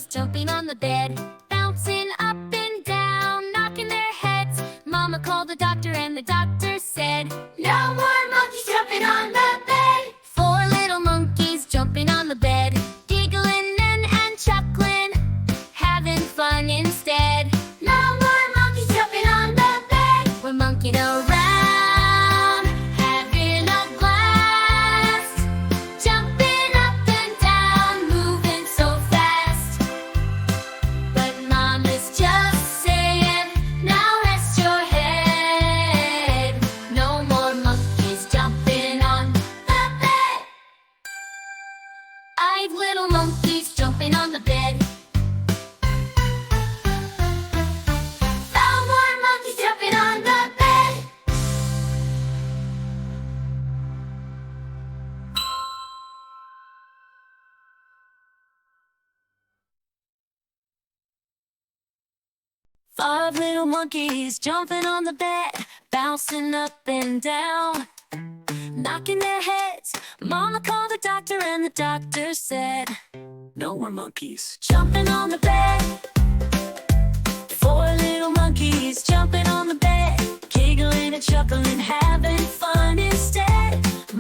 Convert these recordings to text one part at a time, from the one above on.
monkeys jumping on the bed, bouncing up and down, knocking their heads. Mama called the doctor and the doctor said, "No more monkeys jumping on the bed." Four little monkeys jumping on the bed, giggling and chuckling, having fun instead. No more monkeys jumping on the bed. We're monkeying around, having a blast, jumping up and down, moving so fast. But Mama's just saying, "Now rest your head. No more monkeys jumping on the bed." 5 little monkeys jumping on the bed. No more monkeys jumping on the bed. Five little monkeys jumping on the bed, bouncing up and down, knocking their heads. Mama called the doctor and the doctor said, "No more monkeys jumping on the bed." Four little monkeys jumping on the bed, giggling and chuckling, having fun instead.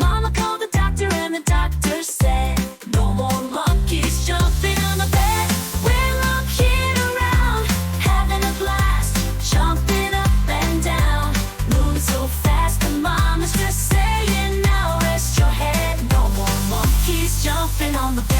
Mama called the doctor and the doctor said, "No more monkeys jumping on the bed." We're monkeying around, having a blast, jumping up and down, moving so fast. The Mama's just saying, "Now rest your head." No more monkeys jumping on the bed.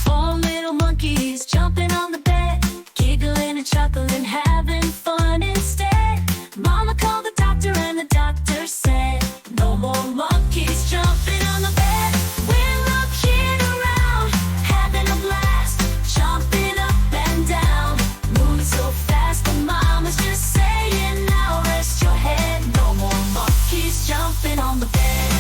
Four little monkeys jumping on the bed, giggling and chuckling, having fun instead. Mama called the doctor and the doctor said, "No more monkeys jumping on the bed." We're monkeying around, having a blast, jumping up and down, moving so fast. The Mama's just saying, "Now rest your head." No more monkeys jumping on the bed.